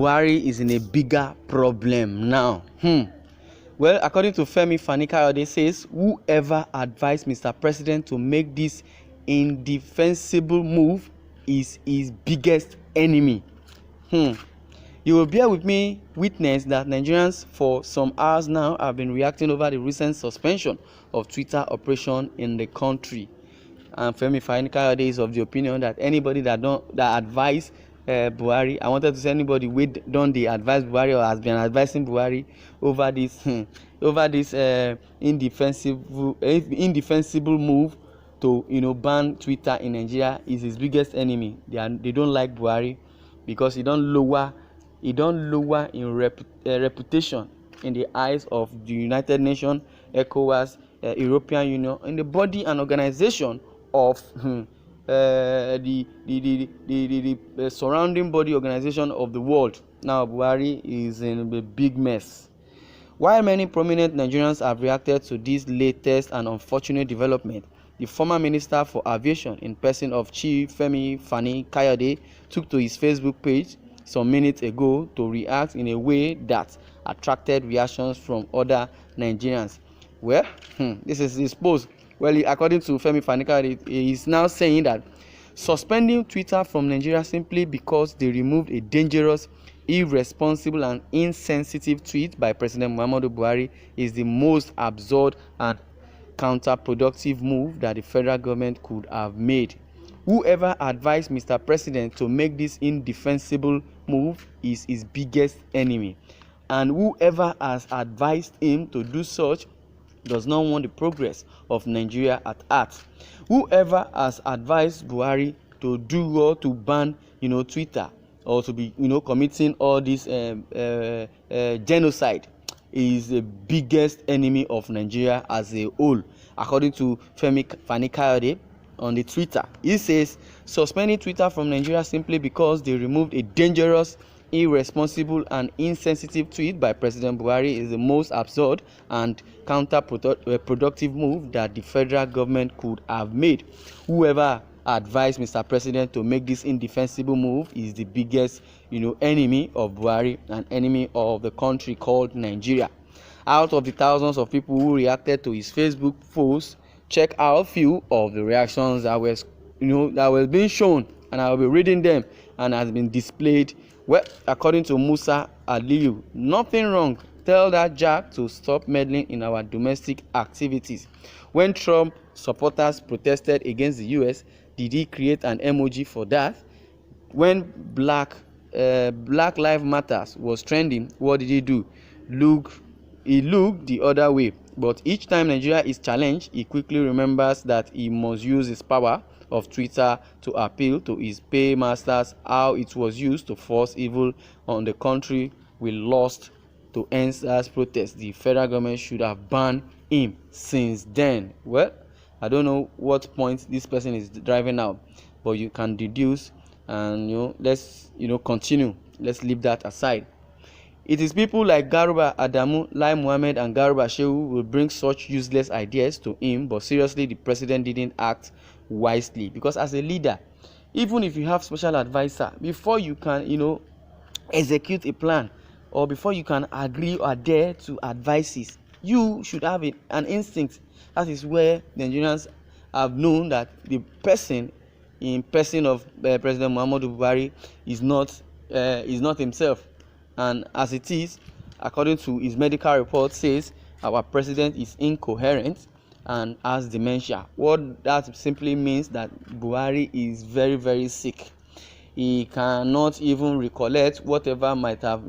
Buhari is in a bigger problem now. Well, according to Femi Fani-Kayode, says whoever advised Mr. President to make this indefensible move is his biggest enemy. You will bear with me witness that Nigerians for some hours now have been reacting over the recent suspension of Twitter operation in the country. And Femi Fani-Kayode is of the opinion that anybody that advise Buhari, I wanted to say anybody with done the advise Buhari or has been advising Buhari over this indefensible move to ban Twitter in Nigeria is his biggest enemy. They don't like Buhari because he don't lower in reputation in the eyes of the United Nations, ECOWAS, European Union, in the body and organization of the surrounding body organization of the world. Now Buhari is in a big mess. While many prominent Nigerians have reacted to this latest and unfortunate development, the former Minister for Aviation, in person of Chief Femi Fani-Kayode, took to his Facebook page some minutes ago to react in a way that attracted reactions from other Nigerians. Well, this is his post. Well, according to Femi Fani-Kayode, he is now saying that suspending Twitter from Nigeria simply because they removed a dangerous, irresponsible and insensitive tweet by President Muhammadu Buhari is the most absurd and counterproductive move that the federal government could have made. Whoever advised Mr. President to make this indefensible move is his biggest enemy, and whoever has advised him to do such does not want the progress of Nigeria at heart. Whoever has advised Buhari to do or to ban Twitter or to be committing all this genocide is the biggest enemy of Nigeria as a whole. According to Femi Fani-Kayode on the Twitter, he says suspending Twitter from Nigeria simply because they removed a dangerous, irresponsible and insensitive tweet by President Buhari is the most absurd and counterproductive move that the federal government could have made. Whoever advised Mr. President to make this indefensible move is the biggest enemy of Buhari and enemy of the country called Nigeria. Out of the thousands of people who reacted to his Facebook post, check out a few of the reactions that was being shown, and I will be reading them and has been displayed. Well, according to Musa Aliyu, nothing wrong. Tell that Jack to stop meddling in our domestic activities. When Trump supporters protested against the US, did he create an emoji for that? When Black Lives Matters was trending, what did he do? He looked the other way. But each time Nigeria is challenged, he quickly remembers that he must use his power of Twitter to appeal to his paymasters how it was used to force evil on the country we lost to NSAS protests. The federal government should have banned him since then. Well, I don't know what point this person is driving out, but you can deduce and let's continue. Let's leave that aside. It is people like Garuba Adamu, Lai Mohammed and Garuba Shehu who will bring such useless ideas to him, but seriously the president didn't act wisely, because as a leader, even if you have special advisor, before you can execute a plan or before you can agree or dare to advises, you should have an instinct. That is where Nigerians have known that the person in person of President Muhammadu Buhari is not himself. And as it is, according to his medical report, says our president is incoherent and has dementia. What that simply means that Buhari is very, very sick. He cannot even recollect whatever might have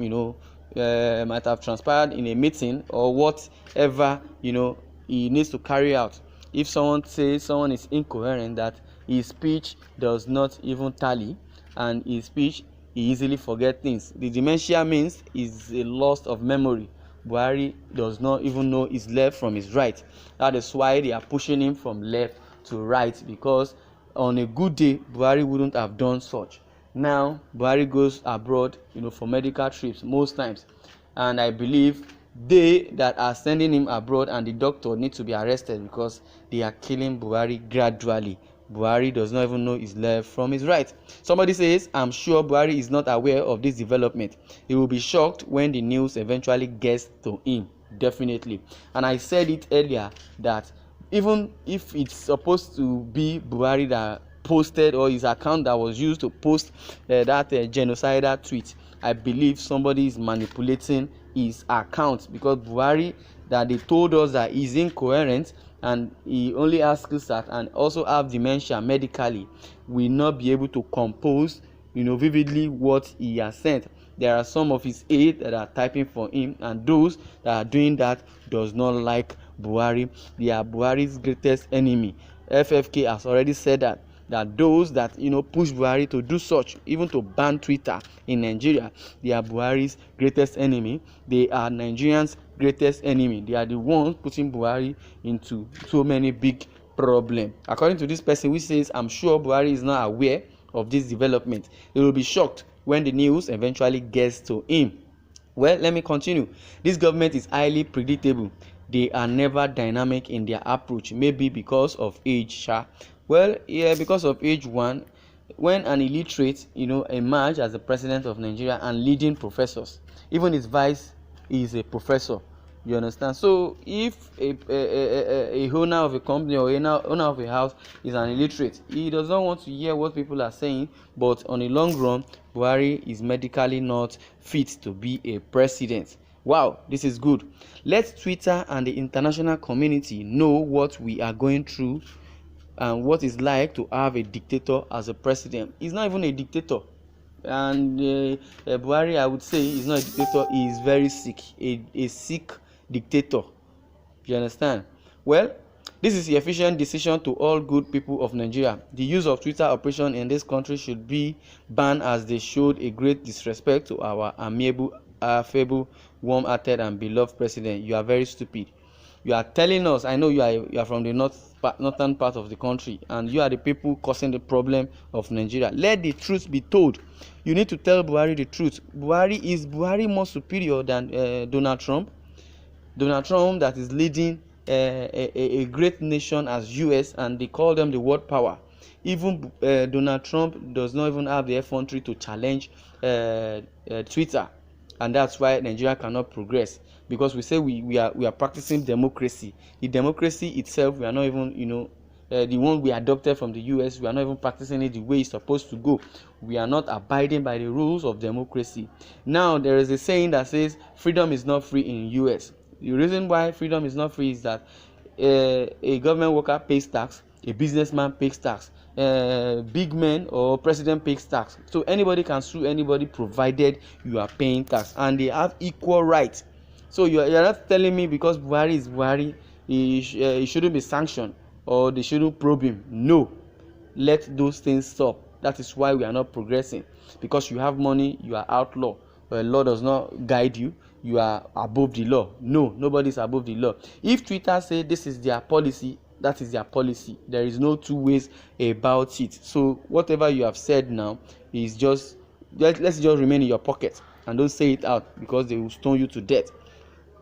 transpired in a meeting or whatever he needs to carry out. If someone says someone is incoherent, that his speech does not even tally, and his speech he easily forget things. The dementia means is a loss of memory. Buhari does not even know his left from his right. That is why they are pushing him from left to right, because on a good day Buhari wouldn't have done such. Now Buhari goes abroad for medical trips most times, and I believe they that are sending him abroad and the doctor need to be arrested because they are killing Buhari gradually Buhari does not even know his left from his right. Somebody says, I'm sure Buhari is not aware of this development. He will be shocked when the news eventually gets to him. Definitely. And I said it earlier that even if it's supposed to be Buhari that posted, or his account that was used to post that genocidal tweet, I believe somebody is manipulating his account, because Buhari, that they told us that he's incoherent and he only has skill set and also have dementia medically, will not be able to compose vividly what he has sent. There are some of his aides that are typing for him, and those that are doing that does not like Buhari. They are Buhari's greatest enemy. FFK has already said that those that push Buhari to do such, even to ban Twitter in Nigeria, they are Buhari's greatest enemy. They are Nigerians' greatest enemy. They are the ones putting Buhari into so many big problems. According to this person, who says, I'm sure Buhari is not aware of this development. He will be shocked when the news eventually gets to him. Well, let me continue. This government is highly predictable. They are never dynamic in their approach, maybe because of age. Well, yeah, because of age. One, when an illiterate emerge as the president of Nigeria and leading professors, even his vice is a professor. You understand? So if a owner of a company or owner of a house is an illiterate, he does not want to hear what people are saying. But on the long run, Buhari is medically not fit to be a president. Wow, this is good. Let Twitter and the international community know what we are going through and what it's like to have a dictator as a president. He's not even a dictator. And Buhari, I would say, is not a dictator. He is very sick, a sick dictator. You understand? Well, this is the efficient decision to all good people of Nigeria. The use of Twitter operation in this country should be banned, as they showed a great disrespect to our amiable, affable, warm-hearted and beloved president. You are very stupid. You are telling us, I know you are from the northern part of the country, and you are the people causing the problem of Nigeria. Let the truth be told. You need to tell Buhari the truth. Is Buhari more superior than Donald Trump? Donald Trump, that is leading a great nation as US, and they call them the world power. Even Donald Trump does not even have the effrontery to challenge Twitter, and that's why Nigeria cannot progress, because we say we are practicing democracy. The democracy itself, we are not even the one we adopted from the US, we are not even practicing it the way it's supposed to go. We are not abiding by the rules of democracy. Now there is a saying that says freedom is not free in US. The reason why freedom is not free is that a government worker pays tax, a businessman pays tax, big men or president pays tax. So anybody can sue anybody provided you are paying tax, and they have equal rights. So you're not telling me because Buhari is Buhari, he shouldn't be sanctioned or they shouldn't probe him. No, let those things stop. That is why we are not progressing. Because you have money, you are outlaw. The law does not guide you. You are above the law. No, nobody is above the law. If Twitter say this is their policy, that is their policy. There is no two ways about it. So whatever you have said now is just let's just remain in your pocket and don't say it out, because they will stone you to death.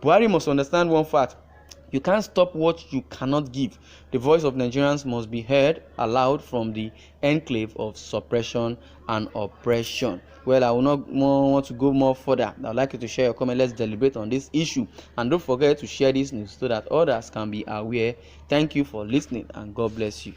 Buhari must understand one fact. You can't stop what you cannot give. The voice of Nigerians must be heard aloud from the enclave of suppression and oppression. Well, I will not want to go more further. I would like you to share your comment. Let's deliberate on this issue. And don't forget to share this news so that others can be aware. Thank you for listening, and God bless you.